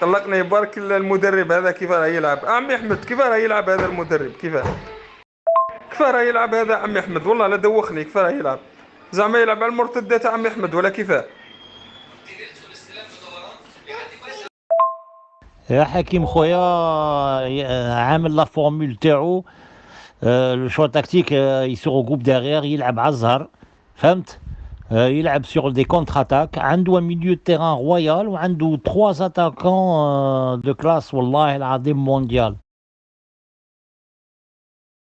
قلقني برك المدرب هذا كيف راه يلعب. عمي احمد كيف راه يلعب هذا المدرب؟ كيف راه يلعب هذا عمي احمد؟ والله لا دوخني. كيف راه يلعب؟ زعما يلعب على المرتدات عمي احمد ولا كيفاه؟ يا حكيم خويا عامل لا فورمول تاعو. لو شوا تاكتيك يسوق جروب دارير يلعب على الزهر. فهمت؟ يلعب سور دي كونتر اتاك، عنده ميليو تيران رويال وعنده 3 اتاكون دو كلاس والله العظيم مونديال.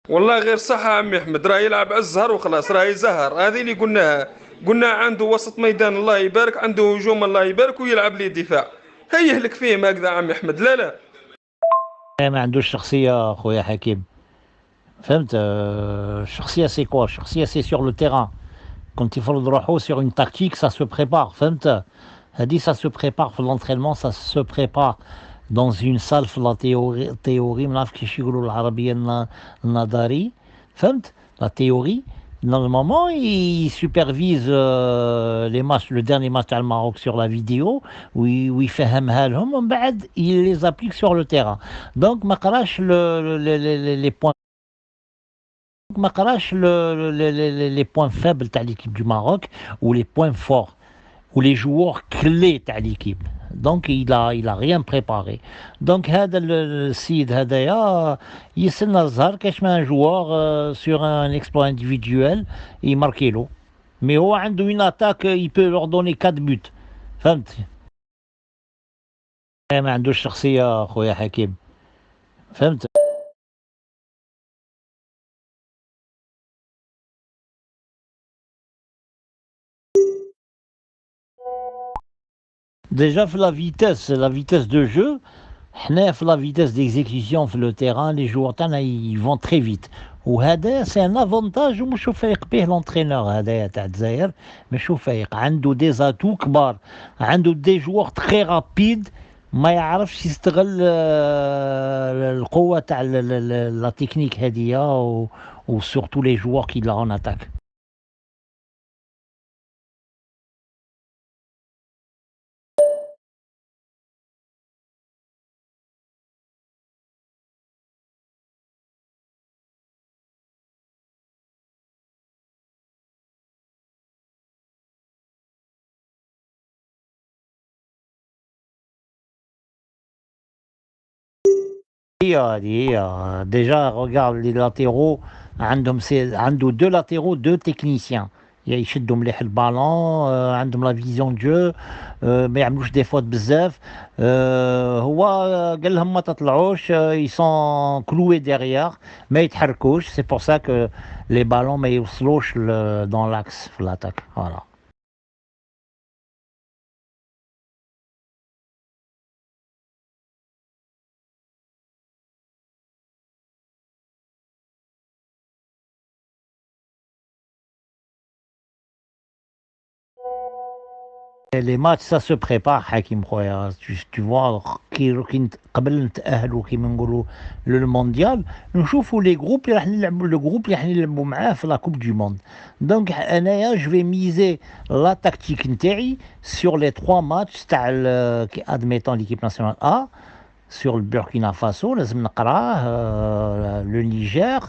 والله غير صح يا عمي احمد، راه يلعب على الزهر وخلاص، راه يزهر. هذه اللي قلناها. قلنا عنده وسط ميدان الله يبارك، عنده هجوم الله يبارك، ويلعب لي دفاع. هيهلك فيهم هكذا عمي احمد. لا لا. ما عندوش شخصيه خويا حكيم. فهمت؟ الشخصيه سي كوا؟ الشخصيه سي سور لو تيران. كنت يفرض روحه sur une tactique ça se prépare. فهمت؟ هذه ça se prépare في l'entraînement ça se prépare dans une salle في la théorie ما نعرف كيفاش يقولوا بالعربية النظري. فهمت؟ la théorie normalement il supervise les matchs le dernier match تاع الماروك sur la vidéo ويفهمها لهم ومن بعد il les applique sur le terrain. donc ما قراش les points ما قراش les points faibles تاع l'équipe du Maroc ou les points forts ou les joueurs clés تاع l'équipe. donc il a rien préparé. donc هذا السيد هذايا يستنى الزهر كاش ما un joueur sur un exploit individuel يماركي له. mais هو عنده une attaque il peut leur donner 4 buts. فهمت؟ ما عندوش شخصية خويا حكيم. فهمت؟ déjà في la vitesse de jeu. حنا في la vitesse d'exécution في le terrain les joueurs تاعنا ils vont très vite. وهذا سي ان افونتاج ومش فايق به لونترينور هذايا تاع الجزائر. مش فايق، عنده دي زاتو كبار، عنده دي جوار تري رابيد. ما يعرفش يستغل القوه تاع لا تكنيك هذيا وسورتو لي جوار كي لا اون اتاك. déjà regarde les latéraux. عنده deux latéraux deux techniciens يشدوا مليح البالون. عندهم لا فيزيون دو ما يعملوش دي فوت بزاف. هو قال لهم ما تطلعوش يسون كلوي ديغيير ما يتحركوش. سي بور سا كو لي بالون ما يوصلوش دون لاكس في لاتاك. فوالا. Les matchs ça se prépare حكيم خويا. tu vois كي قبل نتأهلوا كيما نقولوا للمونديال نشوفوا لي جروب اللي راح نلعبوا لو جروب اللي راح نلعبوا معاه في لا كوب دو موند. دونك انايا جو في ميزي لا تاكتيك نتاعي sur les 3 matchs تاع admettons l'équipe nationale A sur le Burkina Faso لازم نقراه le Niger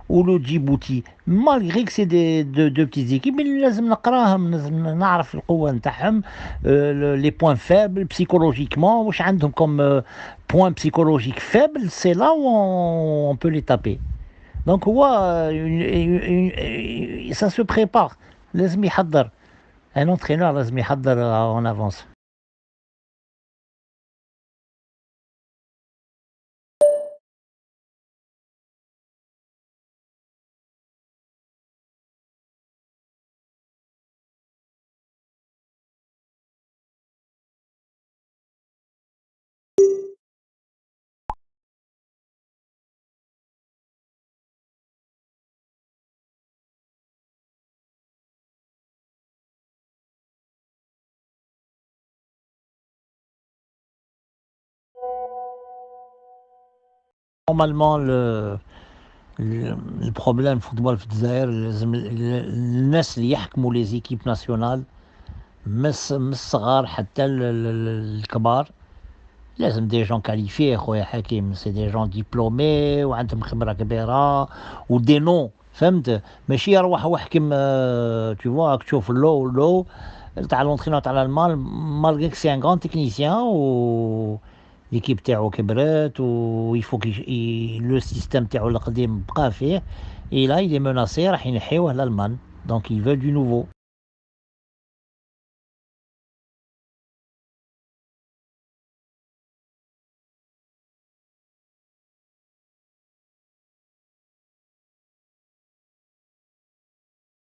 ou le Djibouti malgré que c'est deux petites équipes mais لازم نقراهم لازم نعرف القوة نتاعهم les points faibles psychologiquement واش عندهم comme point psychologique faible c'est là où on peut les taper. donc هو ça se prépare. لازم يحضر un entraîneur لازم يحضر en avance. normalement البروبليم في الفوتبول في الجزائر لازم الناس اللي يحكموا لي زيكيب ناسيونال من الصغار حتى الكبار. لازم دي جون كاليفي خويا حكيم، سي دي جون ديبلومي وعندهم خبرة كبيرة ودي نو، فهمت؟ ماشي يروح ويحكم تو فوا راك تشوف لو تاع لونترينور تاع الالمان مالغري كو سي ان غران تكنيسيان و ليكيب تاعو كبرت و يفوك لو سيستيم تاعو القديم بقى فيه، اي لا il est menacé راح ينحيوه الالمان، دونك il veut du nouveau.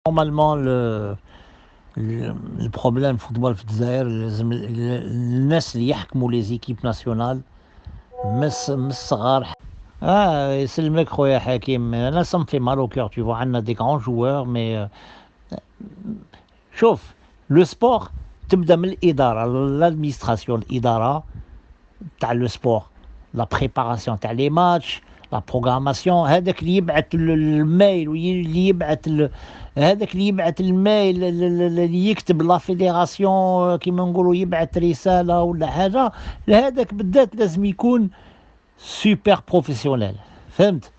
Normalement البروبليم الفوتبول في الجزائر لازم الناس اللي يحكموا لي زيكيب ناسيونال من الصغار. يسلمك خويا حكيم، انا سا في مال او كور تو فوا عندنا دي غران جوار مي شوف لو سبور تبدا من الاداره لادمينستراسيون، الاداره تاع لو سبور، لا بريباراسيون تاع لي ماتش، لا بروغراماسيون، هذاك اللي يبعث المايل واللي يبعث هذاك اللي يبعث المايل اللي يكتب لا فيديراسيون كيما نقولوا يبعث رساله ولا حاجه، هذاك بالذات لازم يكون سوبر بروفيسيونيل، فهمت؟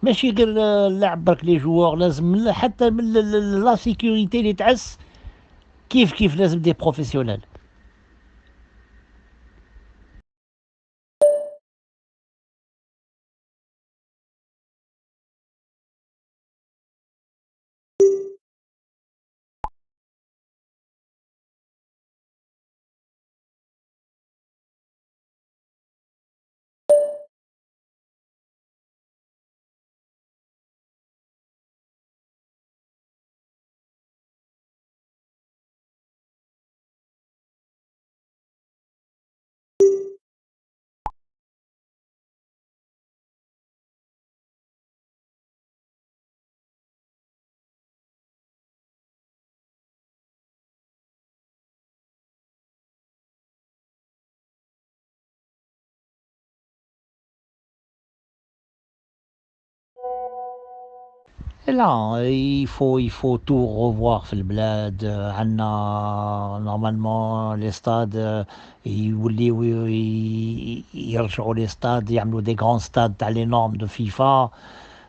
ماشي غير لعب برك لي جوار، لازم حتى من لا سيكوريتي اللي تعس كيف لازم دي بروفيسيونيل. لا il faut tout revoir في البلاد، عندنا نورمالمون لي ستاد يوليو يرجعوا لي ستاد، يعملوا دي غران ستاد تاع لي نورم دو فيفا،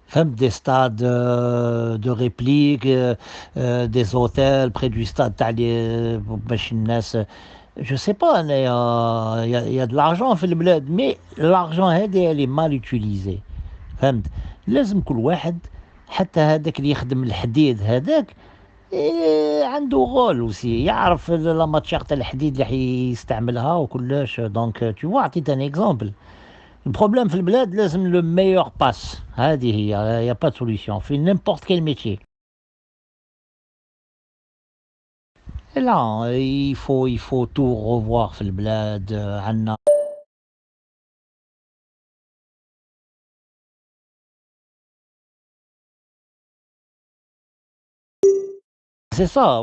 فهمت؟ دي ستاد دو ريبليك، دي زوتيل بري دو ستاد تاع لي باش الناس جو سي با انايا يا دو لارجون في البلاد، مي لارجون هادي الي مال يوتيليزي، فهمت؟ لازم كل واحد حتى هذاك اللي يخدم الحديد هذاك عنده غول وسي، يعرف لا ماتشيغ تاع الحديد اللي يستعملها وكلش، دونك تو فوا عطيت ان اكزومبل. البروبليم في البلاد لازم لو ميور باس، هذه هي يا با سوليسيون في نيمبورت كيل ميتي. لا il faut tout revoir في البلاد، عندنا سي سا.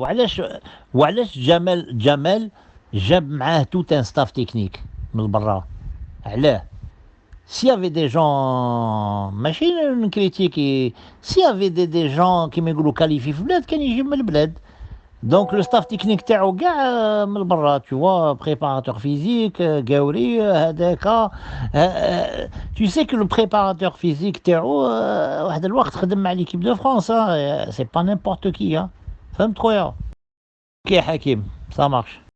وعلاش جمال جاب معاه توت ان ستاف تكنيك من برا؟ علاه؟ s'il y avait des gens ماشي نكريتيكي، s'il y avait des gens كيما يقولوا كاليفي في البلاد كان يجي من البلاد، دونك لو ستاف تكنيك تاعو كاع من برا، تو فوا بريباراتور فيزيك قاوري هذاك، تو سي كو لو بريباراتور فيزيك تاعو واحد الوقت خدم مع ليكيب دو فرانس، سي با نيمبورت كي، فهمت خويا؟ كي حكيم سا مارش.